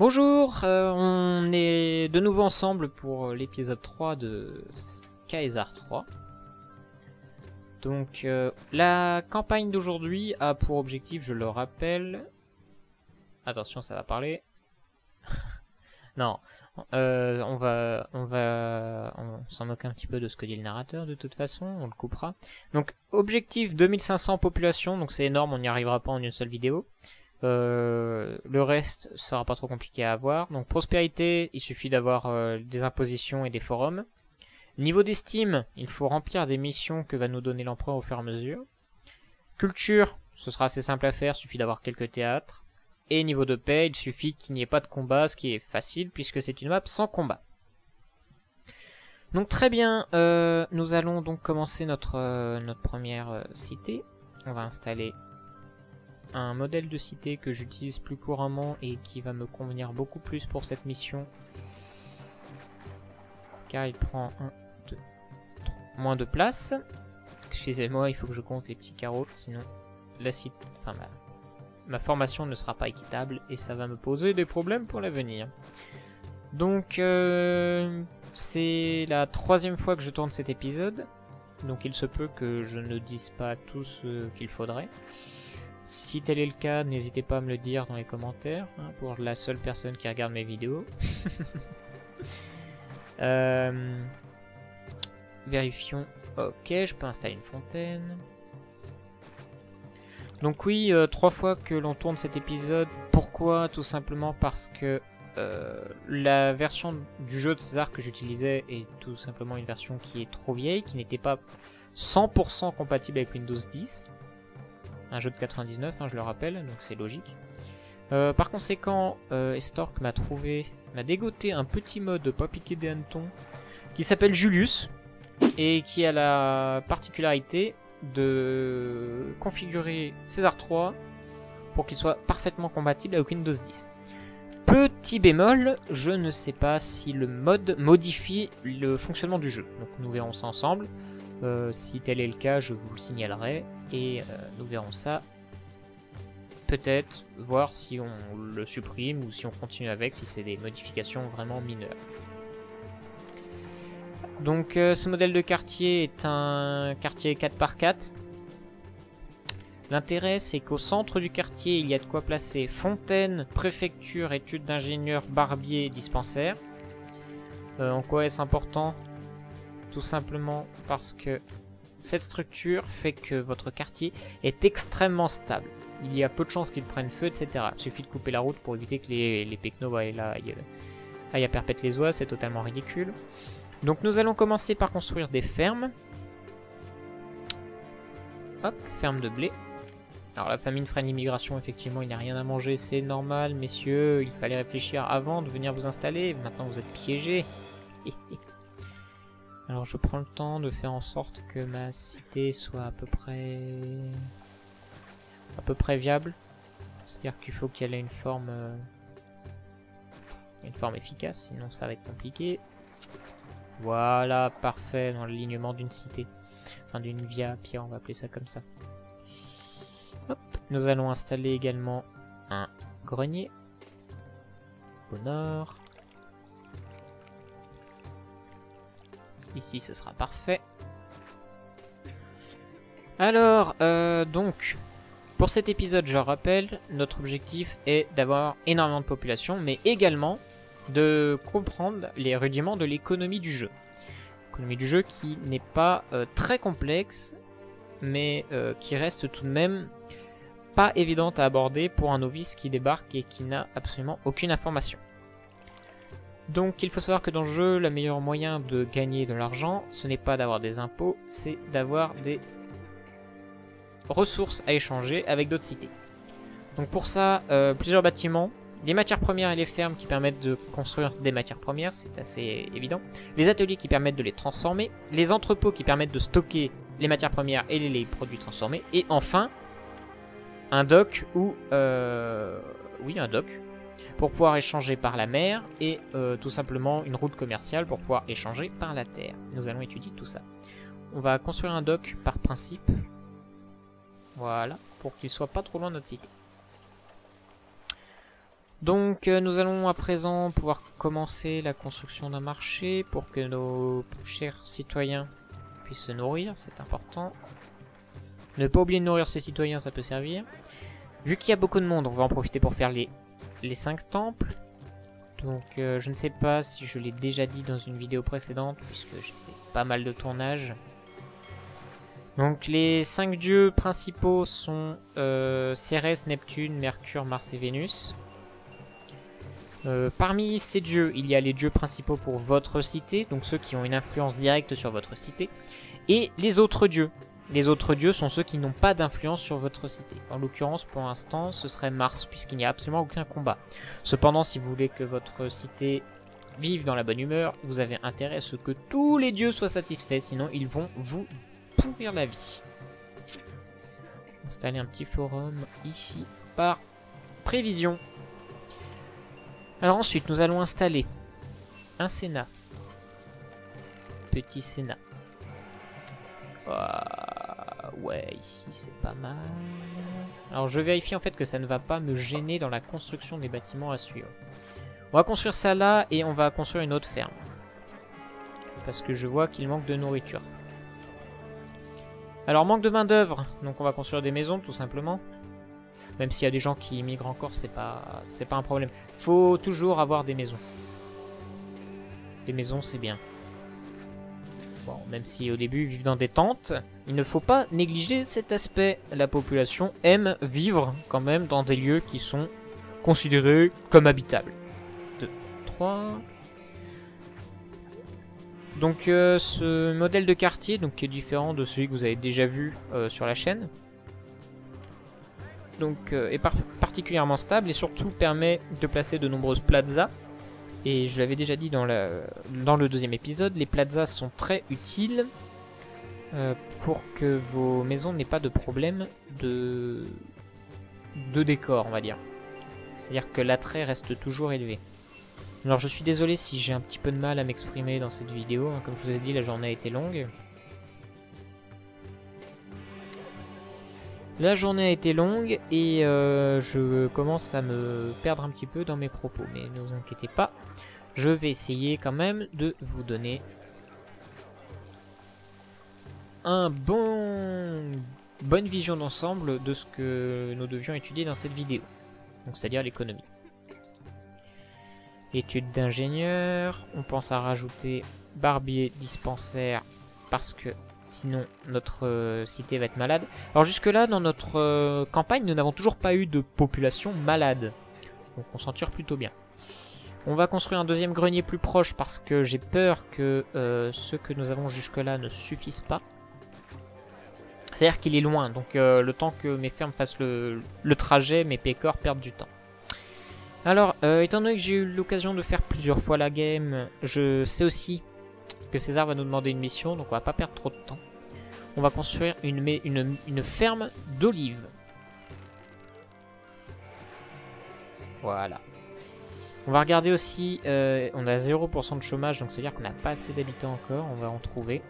Bonjour, on est de nouveau ensemble pour l'épisode 3 de Caesar 3. Donc la campagne d'aujourd'hui a pour objectif, je le rappelle... Attention, ça va parler. Non, on s'en moque un petit peu de ce que dit le narrateur de toute façon, on le coupera. Donc objectif 2500 population, donc c'est énorme, on n'y arrivera pas en une seule vidéo. Le reste sera pas trop compliqué à avoir. Donc prospérité, il suffit d'avoir des impositions et des forums. Niveau d'estime, il faut remplir des missions que va nous donner l'empereur au fur et à mesure. Culture, ce sera assez simple à faire, il suffit d'avoir quelques théâtres. Et niveau de paix, il suffit qu'il n'y ait pas de combat, ce qui est facile puisque c'est une map sans combat. Donc très bien, nous allons donc commencer notre première cité. On va installer un modèle de cité que j'utilise plus couramment et qui va me convenir beaucoup plus pour cette mission, car il prend moins de place. Excusez-moi, il faut que je compte les petits carreaux, sinon la cité, enfin ma formation ne sera pas équitable et ça va me poser des problèmes pour l'avenir. Donc c'est la troisième fois que je tourne cet épisode, donc il se peut que je ne dise pas tout ce qu'il faudrait. Si tel est le cas, n'hésitez pas à me le dire dans les commentaires, hein, pour la seule personne qui regarde mes vidéos. Vérifions. Ok, je peux installer une fontaine. Donc oui, 3 fois que l'on tourne cet épisode. Pourquoi? Tout simplement parce que la version du jeu de César que j'utilisais est tout simplement une version qui est trop vieille, qui n'était pas 100% compatible avec Windows 10. Un jeu de 99, hein, je le rappelle, donc c'est logique. Par conséquent, Estork m'a dégoté un petit mode pas piqué des hannetons qui s'appelle Julius et qui a la particularité de configurer César 3 pour qu'il soit parfaitement compatible avec Windows 10. Petit bémol, je ne sais pas si le mode modifie le fonctionnement du jeu, donc nous verrons ça ensemble. Si tel est le cas, je vous le signalerai et nous verrons ça. Peut-être voir si on le supprime ou si on continue avec, si c'est des modifications vraiment mineures. Donc ce modèle de quartier est un quartier 4x4. L'intérêt, c'est qu'au centre du quartier, il y a de quoi placer fontaine, préfecture, études d'ingénieur, barbier, dispensaire. En quoi est-ce important? Tout simplement parce que cette structure fait que votre quartier est extrêmement stable. Il y a peu de chances qu'il prenne feu, etc. Il suffit de couper la route pour éviter que les pecnos aillent à perpète les oies, c'est totalement ridicule. Donc nous allons commencer par construire des fermes. Hop, ferme de blé. Alors la famine freine l'immigration, effectivement il n'y a rien à manger, c'est normal messieurs, il fallait réfléchir avant de venir vous installer, maintenant vous êtes piégés. Alors je prends le temps de faire en sorte que ma cité soit à peu près viable. C'est-à-dire qu'il faut qu'elle ait une forme efficace, sinon ça va être compliqué. Voilà, parfait, dans l'alignement d'une cité. Enfin d'une via Pierre, on va appeler ça comme ça. Hop. Nous allons installer également un grenier au nord. Ici, ce sera parfait. Alors, donc, pour cet épisode, je rappelle, notre objectif est d'avoir énormément de population, mais également de comprendre les rudiments de l'économie du jeu. L'économie du jeu qui n'est pas très complexe, mais qui reste tout de même pas évidente à aborder pour un novice qui débarque et qui n'a absolument aucune information. Donc il faut savoir que dans le jeu, le meilleur moyen de gagner de l'argent, ce n'est pas d'avoir des impôts, c'est d'avoir des ressources à échanger avec d'autres cités. Donc pour ça, plusieurs bâtiments, les matières premières et les fermes qui permettent de construire des matières premières, c'est assez évident. Les ateliers qui permettent de les transformer, les entrepôts qui permettent de stocker les matières premières et les produits transformés, et enfin, un dock ou... oui, un dock, pour pouvoir échanger par la mer et tout simplement une route commerciale pour pouvoir échanger par la terre. Nous allons étudier tout ça. On va construire un dock par principe. Voilà, pour qu'il soit pas trop loin de notre cité. Donc nous allons à présent pouvoir commencer la construction d'un marché pour que nos chers citoyens puissent se nourrir, c'est important. Ne pas oublier de nourrir ses citoyens, ça peut servir. Vu qu'il y a beaucoup de monde, on va en profiter pour faire les 5 temples. Donc je ne sais pas si je l'ai déjà dit dans une vidéo précédente, puisque j'ai fait pas mal de tournages. Donc les 5 dieux principaux sont Cérès, Neptune, Mercure, Mars et Vénus. Parmi ces dieux, il y a les dieux principaux pour votre cité, donc ceux qui ont une influence directe sur votre cité, et les autres dieux. Les autres dieux sont ceux qui n'ont pas d'influence sur votre cité. En l'occurrence, pour l'instant, ce serait Mars, puisqu'il n'y a absolument aucun combat. Cependant, si vous voulez que votre cité vive dans la bonne humeur, vous avez intérêt à ce que tous les dieux soient satisfaits, sinon ils vont vous pourrir la vie. Installer un petit forum ici par prévision. Alors ensuite, nous allons installer un Sénat. Petit Sénat. Ouais, ici c'est pas mal. Alors je vérifie en fait que ça ne va pas me gêner dans la construction des bâtiments à suivre. On va construire ça là et on va construire une autre ferme. Parce que je vois qu'il manque de nourriture. Alors manque de main d'œuvre, donc on va construire des maisons tout simplement. Même s'il y a des gens qui immigrent encore, c'est pas un problème. Faut toujours avoir des maisons. Des maisons, c'est bien. Bon, même si au début ils vivent dans des tentes, il ne faut pas négliger cet aspect. La population aime vivre quand même dans des lieux qui sont considérés comme habitables. 2, 3. Donc ce modèle de quartier donc, qui est différent de celui que vous avez déjà vu sur la chaîne. Donc, est particulièrement stable et surtout permet de placer de nombreuses plazas. Et je l'avais déjà dit dans le deuxième épisode, les plazas sont très utiles pour que vos maisons n'aient pas de problème de décor, on va dire. C'est-à-dire que l'attrait reste toujours élevé. Alors je suis désolé si j'ai un petit peu de mal à m'exprimer dans cette vidéo, hein. Comme je vous ai dit, la journée a été longue. La journée a été longue et je commence à me perdre un petit peu dans mes propos. Mais ne vous inquiétez pas, je vais essayer quand même de vous donner bonne vision d'ensemble de ce que nous devions étudier dans cette vidéo. Donc c'est-à-dire l'économie. Études d'ingénieur, on pense à rajouter barbier, dispensaire, parce que sinon notre cité va être malade. Alors jusque là dans notre campagne nous n'avons toujours pas eu de population malade. Donc on s'en tire plutôt bien. On va construire un deuxième grenier plus proche parce que j'ai peur que ceux que nous avons jusque là ne suffisent pas. C'est-à-dire qu'il est loin, donc le temps que mes fermes fassent le trajet, mes pécores perdent du temps. Alors, étant donné que j'ai eu l'occasion de faire plusieurs fois la game, je sais aussi que César va nous demander une mission, donc on va pas perdre trop de temps. On va construire une ferme d'olives. Voilà. On va regarder aussi, on a 0% de chômage, donc c'est-à-dire qu'on n'a pas assez d'habitants encore, on va en trouver.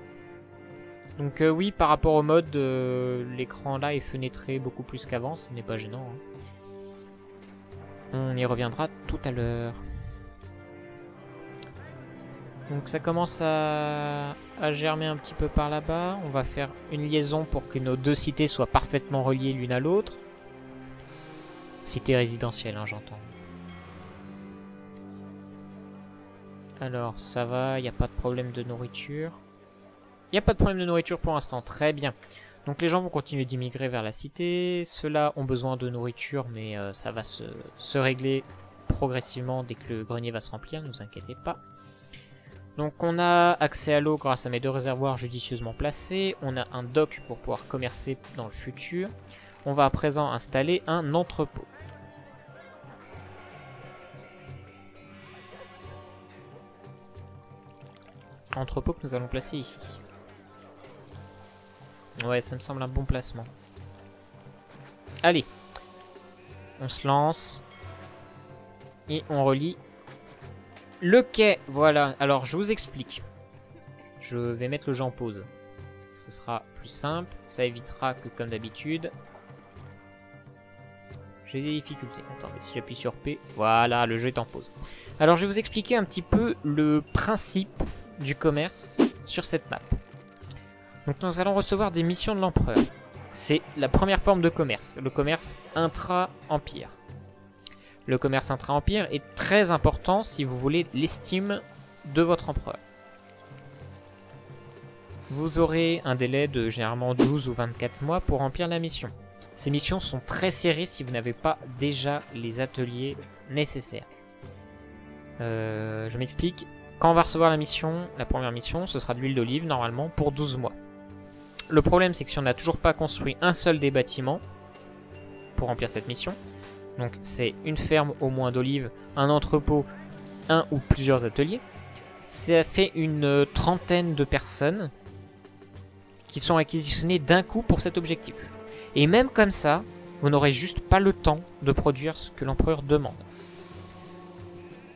Donc oui, par rapport au mode, l'écran là est fenêtré beaucoup plus qu'avant, ce n'est pas gênant, hein. On y reviendra tout à l'heure. Donc ça commence à germer un petit peu par là-bas. On va faire une liaison pour que nos deux cités soient parfaitement reliées l'une à l'autre. Cité résidentielle, hein, j'entends. Alors ça va, il n'y a pas de problème de nourriture. Il n'y a pas de problème de nourriture pour l'instant, très bien. Donc les gens vont continuer d'immigrer vers la cité. Ceux-là ont besoin de nourriture, mais ça va se régler progressivement dès que le grenier va se remplir, ne vous inquiétez pas. Donc on a accès à l'eau grâce à mes deux réservoirs judicieusement placés. On a un dock pour pouvoir commercer dans le futur. On va à présent installer un entrepôt. Entrepôt que nous allons placer ici. Ouais, ça me semble un bon placement. Allez. On se lance. Et on relie le quai. Voilà. Alors, je vous explique. Je vais mettre le jeu en pause. Ce sera plus simple. Ça évitera que, comme d'habitude, J'ai des difficultés. Attendez, si j'appuie sur P, voilà, le jeu est en pause. Alors je vais vous expliquer un petit peu le principe du commerce sur cette map. Donc nous allons recevoir des missions de l'empereur. C'est la première forme de commerce, le commerce intra-empire. Le commerce intra-empire est très important si vous voulez l'estime de votre empereur. Vous aurez un délai de généralement 12 ou 24 mois pour remplir la mission. Ces missions sont très serrées si vous n'avez pas déjà les ateliers nécessaires. Je m'explique. Quand on va recevoir la première mission, ce sera de l'huile d'olive normalement pour 12 mois. Le problème c'est que si on n'a toujours pas construit un seul des bâtiments pour remplir cette mission, donc c'est une ferme au moins d'olives, un entrepôt, un ou plusieurs ateliers, ça fait une trentaine de personnes qui sont réquisitionnées d'un coup pour cet objectif. Et même comme ça, vous n'aurez juste pas le temps de produire ce que l'empereur demande.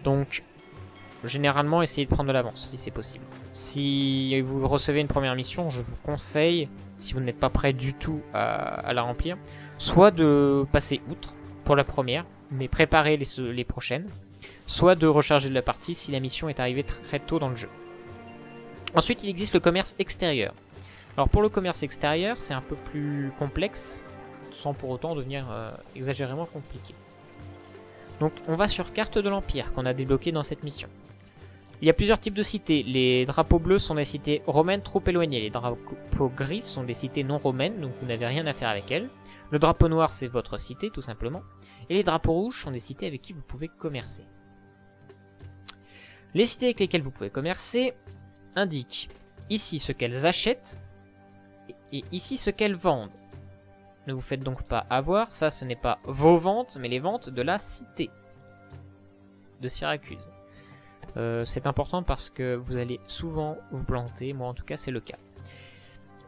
Donc, généralement, essayez de prendre de l'avance, si c'est possible. Si vous recevez une première mission, je vous conseille, si vous n'êtes pas prêt du tout à la remplir, soit de passer outre pour la première, mais préparer les prochaines, soit de recharger de la partie si la mission est arrivée très tôt dans le jeu. Ensuite, il existe le commerce extérieur. Alors pour le commerce extérieur, c'est un peu plus complexe, sans pour autant devenir exagérément compliqué. Donc on va sur carte de l'Empire qu'on a débloqué dans cette mission. Il y a plusieurs types de cités. Les drapeaux bleus sont des cités romaines trop éloignées. Les drapeaux gris sont des cités non romaines, donc vous n'avez rien à faire avec elles. Le drapeau noir, c'est votre cité, tout simplement. Et les drapeaux rouges sont des cités avec qui vous pouvez commercer. Les cités avec lesquelles vous pouvez commercer indiquent ici ce qu'elles achètent et ici ce qu'elles vendent. Ne vous faites donc pas avoir, ça ce n'est pas vos ventes, mais les ventes de la cité de Syracuse. C'est important parce que vous allez souvent vous planter, moi en tout cas c'est le cas.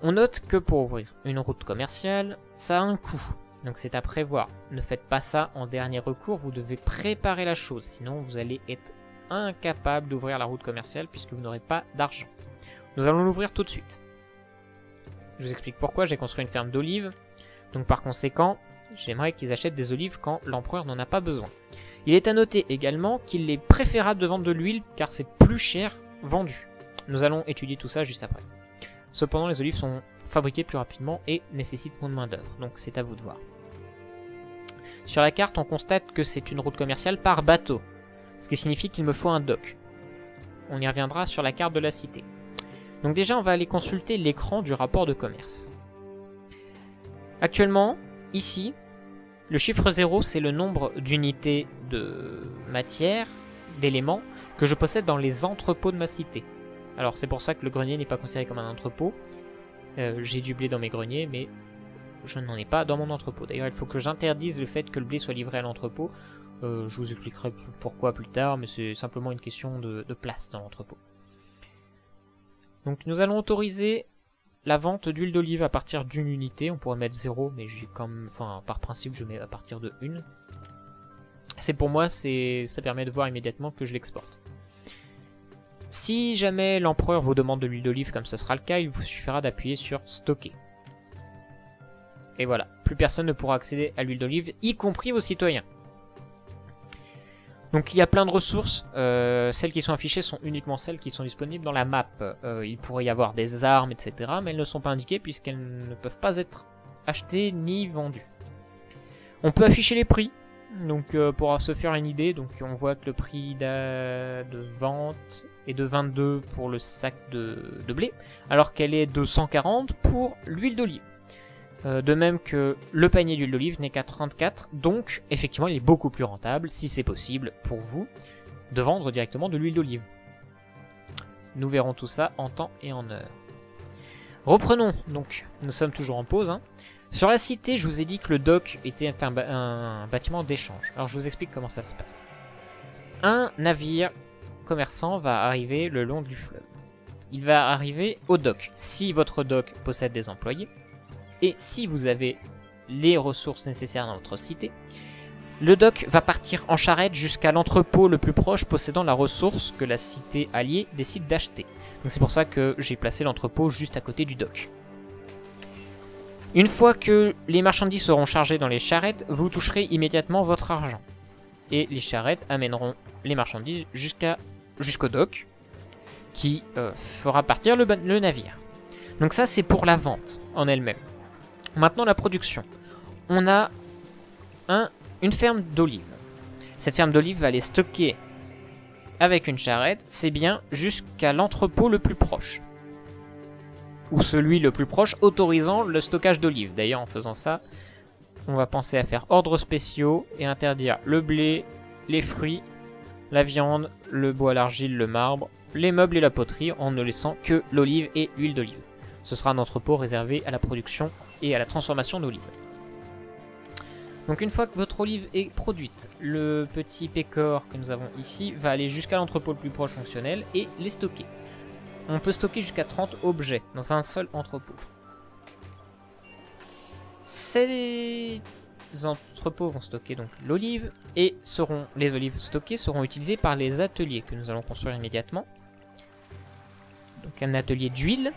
On note que pour ouvrir une route commerciale, ça a un coût, donc c'est à prévoir. Ne faites pas ça en dernier recours, vous devez préparer la chose, sinon vous allez être incapable d'ouvrir la route commerciale puisque vous n'aurez pas d'argent. Nous allons l'ouvrir tout de suite. Je vous explique pourquoi. J'ai construit une ferme d'olives, donc par conséquent, j'aimerais qu'ils achètent des olives quand l'empereur n'en a pas besoin. Il est à noter également qu'il est préférable de vendre de l'huile car c'est plus cher vendu. Nous allons étudier tout ça juste après. Cependant, les olives sont fabriquées plus rapidement et nécessitent moins de main d'œuvre, donc c'est à vous de voir. Sur la carte, on constate que c'est une route commerciale par bateau, ce qui signifie qu'il me faut un dock. On y reviendra sur la carte de la cité. Donc déjà, on va aller consulter l'écran du rapport de commerce. Actuellement, ici, le chiffre 0, c'est le nombre d'unités de matière, d'éléments, que je possède dans les entrepôts de ma cité. Alors c'est pour ça que le grenier n'est pas considéré comme un entrepôt. J'ai du blé dans mes greniers, mais je n'en ai pas dans mon entrepôt. D'ailleurs, il faut que j'interdise le fait que le blé soit livré à l'entrepôt. Je vous expliquerai pourquoi plus tard, mais c'est simplement une question de place dans l'entrepôt. Donc nous allons autoriser la vente d'huile d'olive à partir d'une unité. On pourrait mettre 0, mais j'ai comme, enfin, par principe, je mets à partir de 1. C'est pour moi, ça permet de voir immédiatement que je l'exporte. Si jamais l'empereur vous demande de l'huile d'olive, comme ce sera le cas, il vous suffira d'appuyer sur stocker. Et voilà, plus personne ne pourra accéder à l'huile d'olive, y compris vos citoyens. Donc il y a plein de ressources, celles qui sont affichées sont uniquement celles qui sont disponibles dans la map. Il pourrait y avoir des armes, etc. mais elles ne sont pas indiquées puisqu'elles ne peuvent pas être achetées ni vendues. On peut afficher les prix, donc pour se faire une idée, donc on voit que le prix de vente est de 22 pour le sac de blé, alors qu'elle est de 140 pour l'huile d'olive. De même que le panier d'huile d'olive n'est qu'à 34, donc effectivement il est beaucoup plus rentable, si c'est possible pour vous, de vendre directement de l'huile d'olive. Nous verrons tout ça en temps et en heure. Reprenons, donc nous sommes toujours en pause. Hein. Sur la cité, je vous ai dit que le dock était un bâtiment d'échange. Alors je vous explique comment ça se passe. Un navire commerçant va arriver le long du fleuve. Il va arriver au dock. Si votre dock possède des employés, et si vous avez les ressources nécessaires dans votre cité, le dock va partir en charrette jusqu'à l'entrepôt le plus proche possédant la ressource que la cité alliée décide d'acheter. Donc c'est pour ça que j'ai placé l'entrepôt juste à côté du dock. Une fois que les marchandises seront chargées dans les charrettes, vous toucherez immédiatement votre argent. Et les charrettes amèneront les marchandises jusqu'au dock, qui fera partir le navire. Donc ça, c'est pour la vente en elle-même. Maintenant, la production. On a une ferme d'olives. Cette ferme d'olives va les stocker avec une charrette, c'est bien, jusqu'à l'entrepôt le plus proche. Ou celui le plus proche autorisant le stockage d'olives. D'ailleurs, en faisant ça, on va penser à faire ordres spéciaux et interdire le blé, les fruits, la viande, le bois, l'argile, le marbre, les meubles et la poterie, en ne laissant que l'olive et l'huile d'olive. Ce sera un entrepôt réservé à la production et à la transformation d'olives. Donc une fois que votre olive est produite, le petit pécor que nous avons ici va aller jusqu'à l'entrepôt le plus proche fonctionnel et les stocker. On peut stocker jusqu'à 30 objets dans un seul entrepôt. Ces entrepôts vont stocker donc l'olive et les olives stockées seront utilisées par les ateliers que nous allons construire immédiatement. Donc un atelier d'huile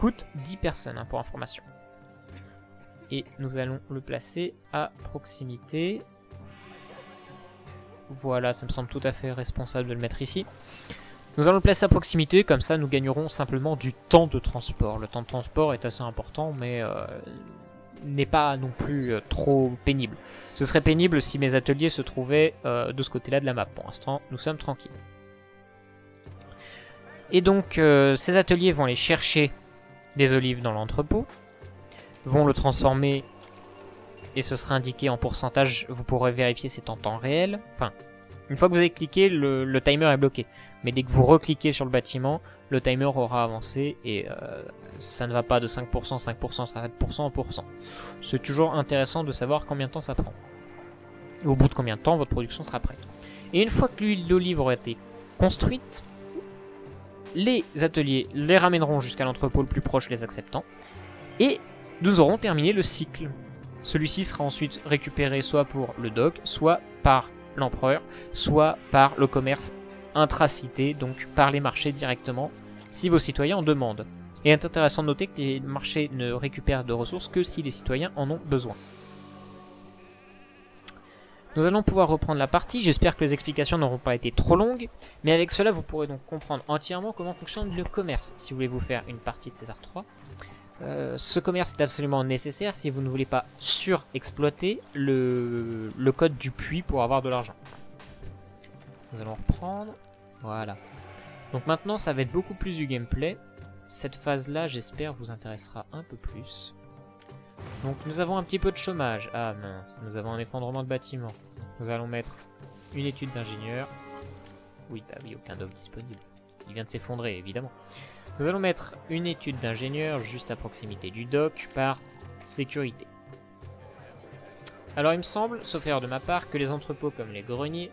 coûte 10 personnes pour information. Et nous allons le placer à proximité. Voilà, ça me semble tout à fait responsable de le mettre ici. Nous allons le placer à proximité, comme ça nous gagnerons simplement du temps de transport. Le temps de transport est assez important, mais n'est pas non plus trop pénible. Ce serait pénible si mes ateliers se trouvaient de ce côté-là de la map. Pour l'instant, nous sommes tranquilles. Et donc, ces ateliers vont aller chercher des olives dans l'entrepôt, vont le transformer, et ce sera indiqué en pourcentage. Vous pourrez vérifier c'est en temps réel. Enfin, une fois que vous avez cliqué, le timer est bloqué. Mais dès que vous recliquez sur le bâtiment, le timer aura avancé et ça ne va pas de 5%, 5%, 5% en pourcent. C'est toujours intéressant de savoir combien de temps ça prend. Au bout de combien de temps votre production sera prête. Et une fois que l'huile d'olive aura été construite, les ateliers les ramèneront jusqu'à l'entrepôt le plus proche les acceptant. Et nous aurons terminé le cycle. Celui-ci sera ensuite récupéré soit pour le dock, soit par l'empereur, soit par le commerce intracité, donc par les marchés directement, si vos citoyens en demandent. Et il est intéressant de noter que les marchés ne récupèrent de ressources que si les citoyens en ont besoin. Nous allons pouvoir reprendre la partie, j'espère que les explications n'auront pas été trop longues, mais avec cela vous pourrez donc comprendre entièrement comment fonctionne le commerce, si vous voulez vous faire une partie de César 3. Ce commerce est absolument nécessaire si vous ne voulez pas surexploiter le code du puits pour avoir de l'argent. Nous allons reprendre, voilà. Donc maintenant ça va être beaucoup plus du gameplay. Cette phase là j'espère vous intéressera un peu plus. Donc nous avons un petit peu de chômage. Ah mince, nous avons un effondrement de bâtiment. Nous allons mettre une étude d'ingénieur. Oui, bah oui, aucun dock disponible. Il vient de s'effondrer, évidemment. Nous allons mettre une étude d'ingénieur juste à proximité du dock par sécurité. Alors il me semble, sauf erreur de ma part, que les entrepôts comme les greniers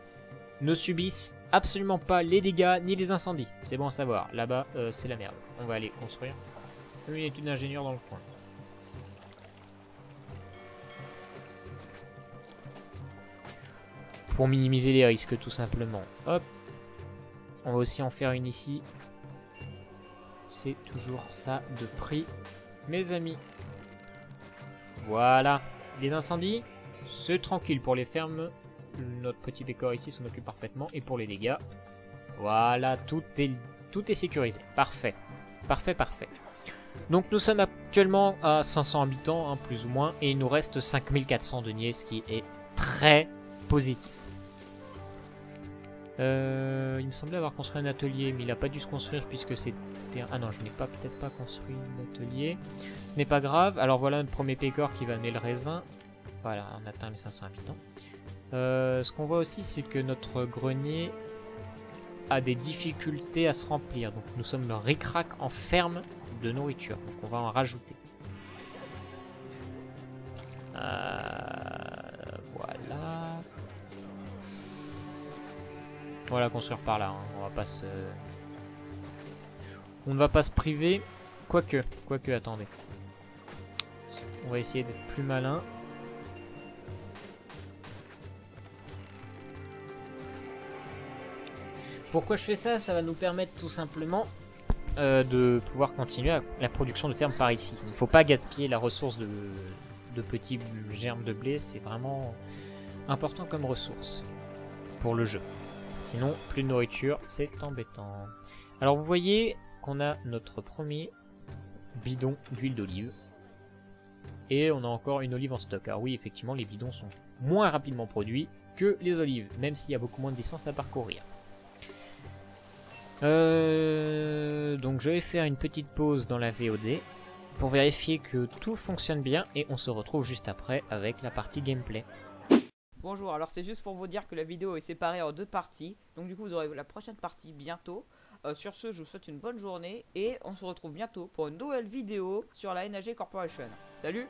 ne subissent absolument pas les dégâts ni les incendies. C'est bon à savoir. Là-bas, c'est la merde. On va aller construire une étude d'ingénieur dans le coin. Pour minimiser les risques tout simplement. Hop. On va aussi en faire une ici. C'est toujours ça de prix, mes amis. Voilà. Les incendies, c'est tranquille pour les fermes. Notre petit décor ici s'en occupe parfaitement. Et pour les dégâts, voilà, tout est sécurisé. Parfait. Parfait, parfait. Donc nous sommes actuellement à 500 habitants, hein, plus ou moins. Et il nous reste 5400 deniers, ce qui est très positif. Il me semblait avoir construit un atelier, mais il n'a pas dû se construire puisque c'était... Ah non, je n'ai peut-être pas construit l'atelier. Ce n'est pas grave. Alors voilà notre premier pécor qui va amener le raisin. Voilà, on atteint les 500 habitants. Ce qu'on voit aussi, c'est que notre grenier a des difficultés à se remplir. Donc nous sommes le ric-rac en ferme de nourriture. Donc on va en rajouter. Voilà. On va la construire par là. Hein. On va pas se... On ne va pas se priver. Quoique, attendez. On va essayer d'être plus malin. Pourquoi je fais ça? Ça va nous permettre tout simplement de pouvoir continuer la production de ferme par ici. Il ne faut pas gaspiller la ressource de petits germes de blé, c'est vraiment important comme ressource pour le jeu. Sinon, plus de nourriture, c'est embêtant. Alors vous voyez qu'on a notre premier bidon d'huile d'olive. Et on a encore une olive en stock. Alors oui, effectivement, les bidons sont moins rapidement produits que les olives, même s'il y a beaucoup moins de distance à parcourir. Donc je vais faire une petite pause dans la VOD pour vérifier que tout fonctionne bien et on se retrouve juste après avec la partie gameplay. Bonjour, alors c'est juste pour vous dire que la vidéo est séparée en 2 parties, donc du coup vous aurez la prochaine partie bientôt. Sur ce, je vous souhaite une bonne journée et on se retrouve bientôt pour une nouvelle vidéo sur la NAG Corporation. Salut!